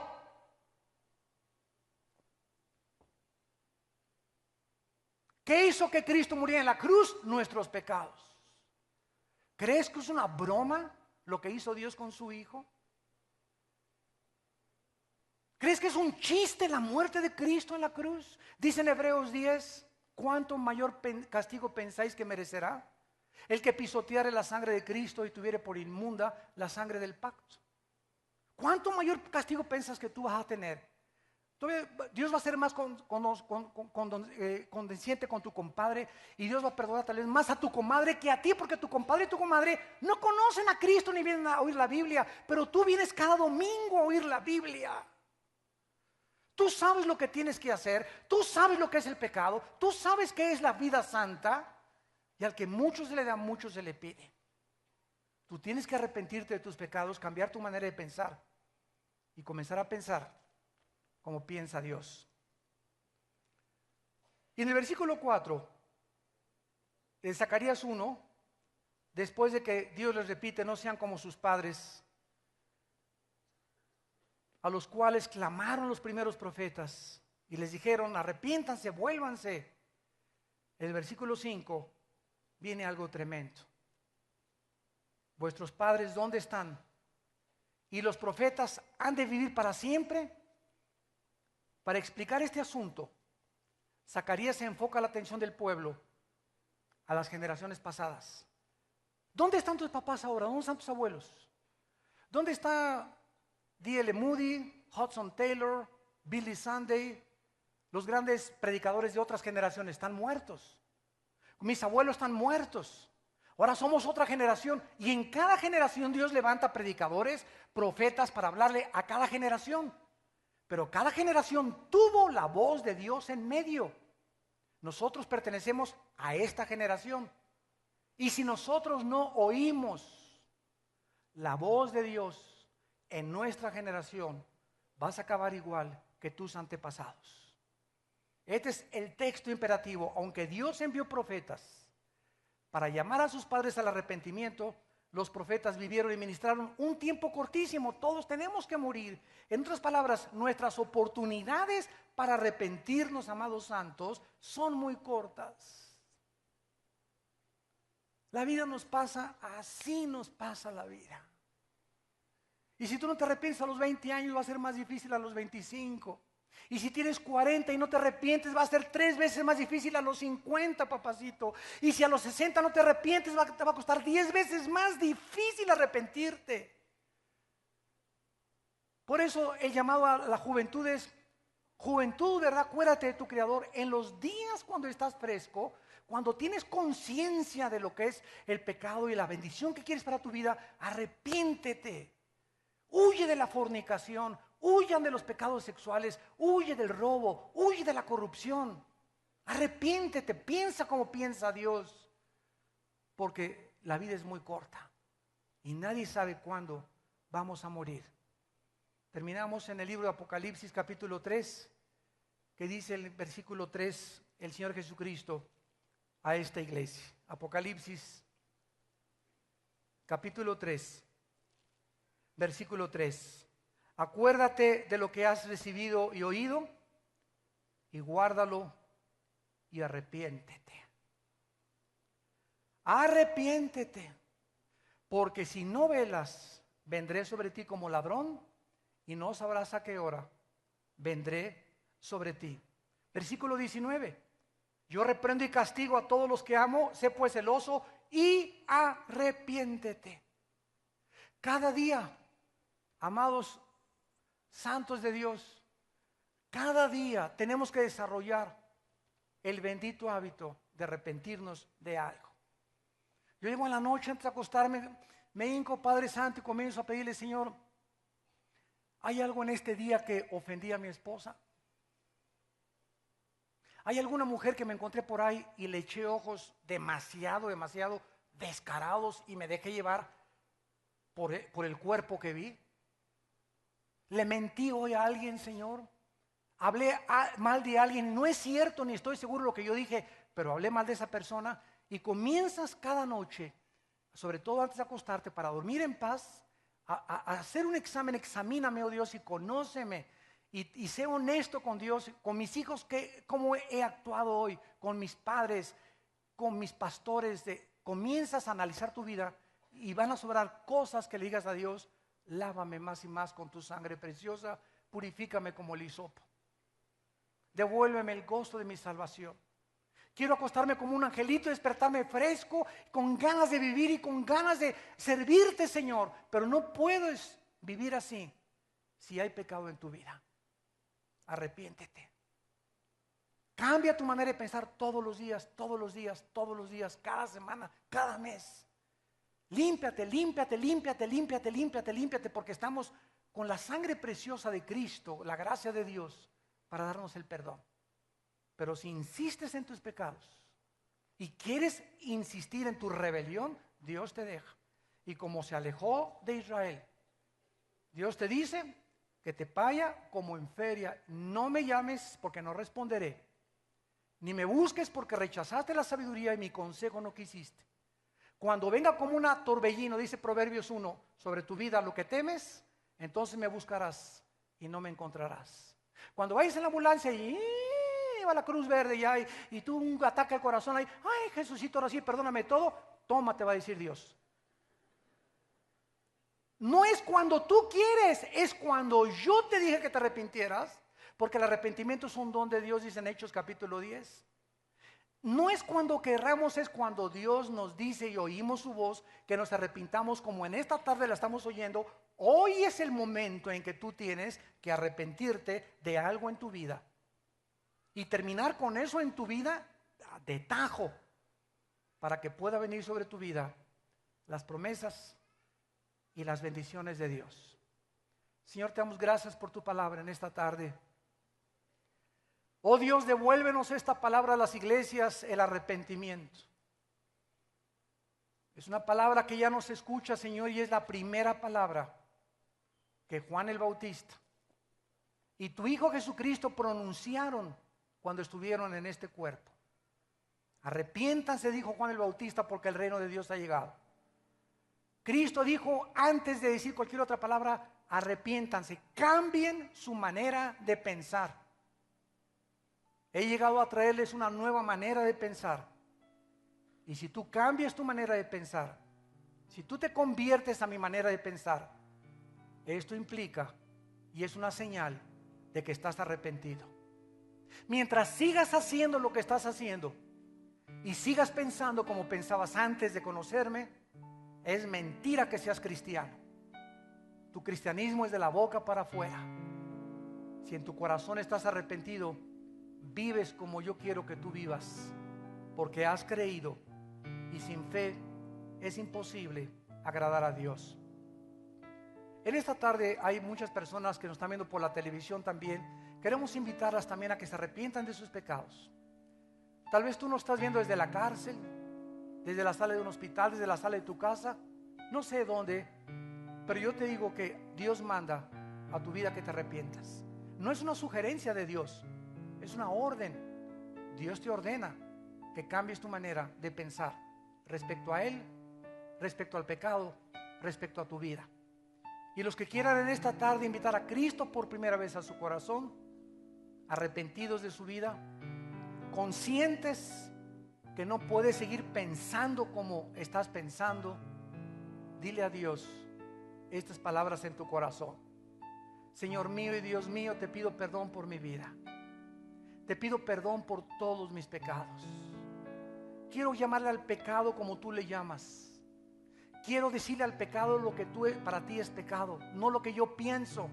¿Qué hizo que Cristo muriera en la cruz? Nuestros pecados. ¿Crees que es una broma lo que hizo Dios con su Hijo? ¿Crees que es un chiste la muerte de Cristo en la cruz? Dice en Hebreos 10, ¿cuánto mayor castigo pensáis que merecerá el que pisoteare la sangre de Cristo y tuviere por inmunda la sangre del pacto? ¿Cuánto mayor castigo piensas que tú vas a tener? Dios va a ser más condescendiente con tu compadre, y Dios va a perdonar tal vez más a tu comadre que a ti, porque tu compadre y tu comadre no conocen a Cristo ni vienen a oír la Biblia, pero tú vienes cada domingo a oír la Biblia. Tú sabes lo que tienes que hacer, tú sabes lo que es el pecado, tú sabes qué es la vida santa, y al que mucho se le da, mucho se le pide. Tú tienes que arrepentirte de tus pecados, cambiar tu manera de pensar y comenzar a pensar como piensa Dios. Y en el versículo 4 de Zacarías 1, después de que Dios les repite, no sean como sus padres, a los cuales clamaron los primeros profetas y les dijeron, arrepiéntanse, vuélvanse. En el versículo 5 viene algo tremendo. ¿Vuestros padres dónde están? ¿Y los profetas han de vivir para siempre? Para explicar este asunto, Zacarías se enfoca la atención del pueblo a las generaciones pasadas. ¿Dónde están tus papás ahora? ¿Dónde están tus abuelos? ¿Dónde está D.L. Moody, Hudson Taylor, Billy Sunday? Los grandes predicadores de otras generaciones están muertos. Mis abuelos están muertos. Ahora somos otra generación, y en cada generación Dios levanta predicadores, profetas para hablarle a cada generación. Pero cada generación tuvo la voz de Dios en medio. Nosotros pertenecemos a esta generación. Y si nosotros no oímos la voz de Dios en nuestra generación, vas a acabar igual que tus antepasados. Este es el texto imperativo. Aunque Dios envió profetas para llamar a sus padres al arrepentimiento, los profetas vivieron y ministraron un tiempo cortísimo. Todos tenemos que morir. En otras palabras, nuestras oportunidades para arrepentirnos, amados santos, son muy cortas. La vida nos pasa, así nos pasa la vida. Y si tú no te arrepientes a los 20 años, va a ser más difícil a los 25. Y si tienes 40 y no te arrepientes, va a ser 3 veces más difícil a los 50, papacito. Y si a los 60 no te arrepientes, te va a costar 10 veces más difícil arrepentirte. Por eso el llamado a la juventud es, juventud, ¿verdad? Acuérdate de tu Creador en los días cuando estás fresco, cuando tienes conciencia de lo que es el pecado y la bendición que quieres para tu vida, arrepiéntete. Huye de la fornicación, huyan de los pecados sexuales, huye del robo, huye de la corrupción. Arrepiéntete, piensa como piensa Dios, porque la vida es muy corta y nadie sabe cuándo vamos a morir. Terminamos en el libro de Apocalipsis capítulo 3, que dice el versículo 3, el Señor Jesucristo a esta iglesia. Apocalipsis capítulo 3. Versículo 3. Acuérdate de lo que has recibido y oído, y guárdalo y arrepiéntete. Arrepiéntete, porque si no velas, vendré sobre ti como ladrón, y no sabrás a qué hora vendré sobre ti. Versículo 19. Yo reprendo y castigo a todos los que amo, sé pues celoso y arrepiéntete. Cada día, amados santos de Dios, cada día tenemos que desarrollar el bendito hábito de arrepentirnos de algo. Yo llego en la noche antes de acostarme, me hinco, Padre Santo, y comienzo a pedirle, Señor, ¿hay algo en este día que ofendí a mi esposa? ¿Hay alguna mujer que me encontré por ahí y le eché ojos demasiado descarados y me dejé llevar por el cuerpo que vi? ¿Le mentí hoy a alguien, Señor? ¿Hablé mal de alguien? No es cierto, ni estoy seguro de lo que yo dije, pero hablé mal de esa persona. Y comienzas cada noche, sobre todo antes de acostarte, para dormir en paz, a hacer un examen. Examíname, oh Dios, y conóceme. Y sé honesto con Dios, con mis hijos, cómo he actuado hoy, con mis padres, con mis pastores. Comienzas a analizar tu vida y van a sobrar cosas que le digas a Dios: lávame más y más con tu sangre preciosa, purifícame como el hisopo, devuélveme el gozo de mi salvación. Quiero acostarme como un angelito y despertarme fresco, con ganas de vivir y con ganas de servirte, Señor. Pero no puedes vivir así si hay pecado en tu vida. Arrepiéntete. Cambia tu manera de pensar todos los días, todos los días, todos los días, cada semana, cada mes. Límpiate, límpiate, límpiate, límpiate, límpiate, límpiate, porque estamos con la sangre preciosa de Cristo, la gracia de Dios, para darnos el perdón. Pero si insistes en tus pecados y quieres insistir en tu rebelión, Dios te deja. Y como se alejó de Israel, Dios te dice que te vaya como en feria. No me llames porque no responderé, ni me busques porque rechazaste la sabiduría y mi consejo no quisiste. Cuando venga como un torbellino, dice Proverbios 1, sobre tu vida lo que temes, entonces me buscarás y no me encontrarás. Cuando vayas en la ambulancia y va la cruz verde ya, y tú un ataque al corazón ahí, ay Jesucito, ahora sí, perdóname todo, toma, te va a decir Dios. No es cuando tú quieres, es cuando yo te dije que te arrepintieras, porque el arrepentimiento es un don de Dios, dice en Hechos capítulo 10. No es cuando querramos, es cuando Dios nos dice y oímos su voz que nos arrepintamos, como en esta tarde la estamos oyendo. Hoy es el momento en que tú tienes que arrepentirte de algo en tu vida y terminar con eso en tu vida de tajo, para que pueda venir sobre tu vida las promesas y las bendiciones de Dios. Señor, te damos gracias por tu palabra en esta tarde. Oh Dios, devuélvenos esta palabra a las iglesias, el arrepentimiento. Es una palabra que ya no se escucha, Señor, y es la primera palabra que Juan el Bautista y tu Hijo Jesucristo pronunciaron cuando estuvieron en este cuerpo. Arrepiéntanse, dijo Juan el Bautista, porque el reino de Dios ha llegado. Cristo dijo, antes de decir cualquier otra palabra, arrepiéntanse, cambien su manera de pensar. He llegado a traerles una nueva manera de pensar. Y si tú cambias tu manera de pensar, si tú te conviertes a mi manera de pensar, esto implica y es una señal de que estás arrepentido. Mientras sigas haciendo lo que estás haciendo y sigas pensando como pensabas antes de conocerme, es mentira que seas cristiano. Tu cristianismo es de la boca para afuera. Si en tu corazón estás arrepentido, vives como yo quiero que tú vivas, porque has creído, y sin fe es imposible agradar a Dios. En esta tarde hay muchas personas que nos están viendo por la televisión también. Queremos invitarlas también a que se arrepientan de sus pecados. Tal vez tú no estás viendo desde la cárcel, desde la sala de un hospital, desde la sala de tu casa, no sé dónde, pero yo te digo que Dios manda a tu vida que te arrepientas. No es una sugerencia de Dios, es una orden. Dios te ordena que cambies tu manera de pensar respecto a Él, respecto al pecado, respecto a tu vida. Y los que quieran en esta tarde invitar a Cristo por primera vez a su corazón, arrepentidos de su vida, conscientes que no puedes seguir pensando como estás pensando, dile a Dios estas palabras en tu corazón. Señor mío y Dios mío, te pido perdón por mi vida. Te pido perdón por todos mis pecados. Quiero llamarle al pecado como tú le llamas. Quiero decirle al pecado lo que para ti es pecado, no lo que yo pienso,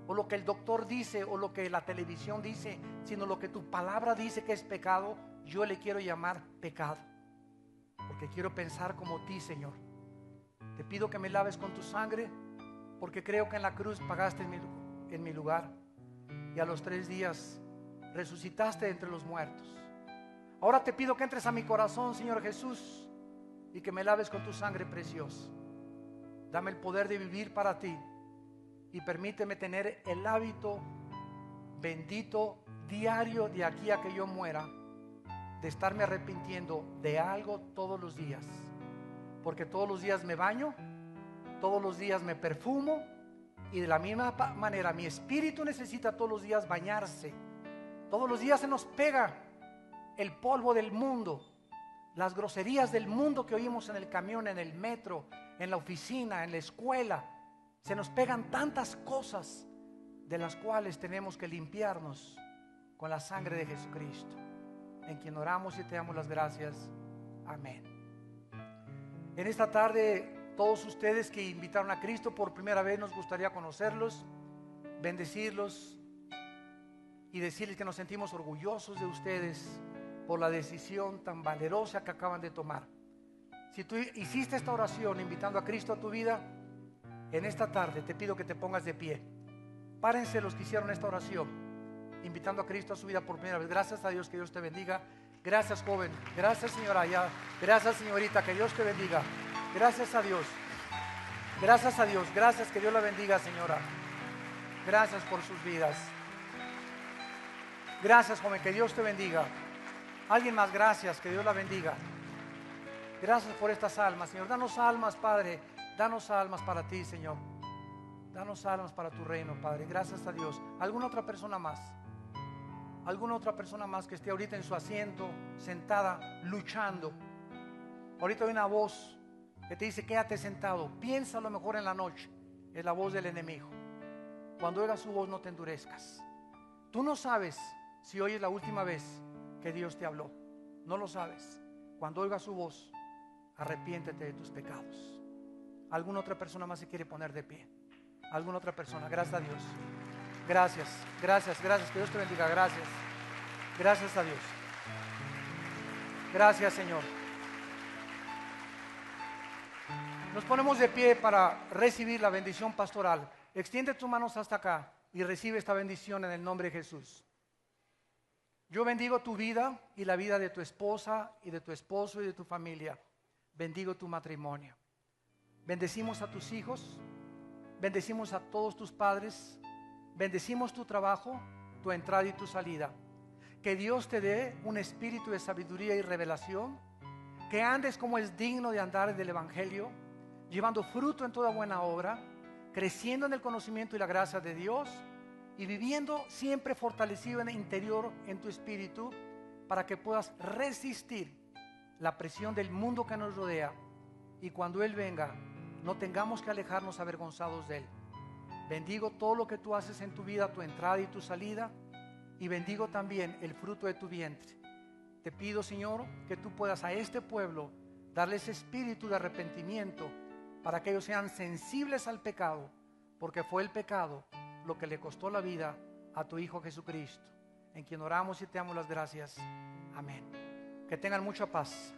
o lo que el doctor dice, o lo que la televisión dice, sino lo que tu palabra dice que es pecado. Yo le quiero llamar pecado, porque quiero pensar como ti, Señor. Te pido que me laves con tu sangre, porque creo que en la cruz pagaste en mi lugar, y a los 3 días resucitaste entre los muertos. Ahora te pido que entres a mi corazón, Señor Jesús, y que me laves con tu sangre preciosa. Dame el poder de vivir para ti y permíteme tener el hábito bendito diario de aquí a que yo muera, de estarme arrepintiendo de algo todos los días, porque todos los días me baño, todos los días me perfumo, y de la misma manera mi espíritu necesita todos los días bañarse. Todos los días se nos pega el polvo del mundo las groserías del mundo que oímos en el camión, en el metro, en la oficina, en la escuela. Se nos pegan tantas cosas de las cuales tenemos que limpiarnos con la sangre de Jesucristo, en quien oramos y te damos las gracias. Amén. En esta tarde, todos ustedes que invitaron a Cristo por primera vez, nos gustaría conocerlos, bendecirlos y decirles que nos sentimos orgullosos de ustedes por la decisión tan valerosa que acaban de tomar. Si tú hiciste esta oración invitando a Cristo a tu vida, en esta tarde te pido que te pongas de pie. Párense los que hicieron esta oración invitando a Cristo a su vida por primera vez. Gracias a Dios, que Dios te bendiga. Gracias, joven. Gracias, señora. Gracias, señorita, que Dios te bendiga. Gracias a Dios. Gracias a Dios. Gracias, que Dios la bendiga, señora. Gracias por sus vidas. Gracias, joven, que Dios te bendiga. Alguien más, gracias, que Dios la bendiga. Gracias por estas almas, Señor. Danos almas, Padre. Danos almas para ti, Señor. Danos almas para tu reino, Padre. Gracias a Dios. ¿Alguna otra persona más? ¿Alguna otra persona más que esté ahorita en su asiento, sentada, luchando? Ahorita hay una voz que te dice: quédate sentado. Piensa a lo mejor en la noche. Es la voz del enemigo. Cuando oigas su voz, no te endurezcas. Tú no sabes si hoy es la última vez que Dios te habló. No lo sabes. Cuando oigas su voz, arrepiéntete de tus pecados. ¿Alguna otra persona más se quiere poner de pie? ¿Alguna otra persona? Gracias a Dios. Gracias, gracias, gracias. Que Dios te bendiga. Gracias. Gracias a Dios. Gracias, Señor. Nos ponemos de pie para recibir la bendición pastoral. Extiende tus manos hasta acá y recibe esta bendición en el nombre de Jesús. Yo bendigo tu vida y la vida de tu esposa y de tu esposo y de tu familia. Bendigo tu matrimonio. Bendecimos a tus hijos. Bendecimos a todos tus padres. Bendecimos tu trabajo, tu entrada y tu salida. Que Dios te dé un espíritu de sabiduría y revelación. Que andes como es digno de andar del Evangelio, llevando fruto en toda buena obra, creciendo en el conocimiento y la gracia de Dios, y viviendo siempre fortalecido en el interior, en tu espíritu, para que puedas resistir la presión del mundo que nos rodea, y cuando Él venga no tengamos que alejarnos avergonzados de Él. Bendigo todo lo que tú haces en tu vida, tu entrada y tu salida, y bendigo también el fruto de tu vientre. Te pido, Señor, que tú puedas a este pueblo darles espíritu de arrepentimiento, para que ellos sean sensibles al pecado, porque fue el pecado lo que le costó la vida a tu Hijo Jesucristo, en quien oramos y te damos las gracias. Amén. Que tengan mucha paz.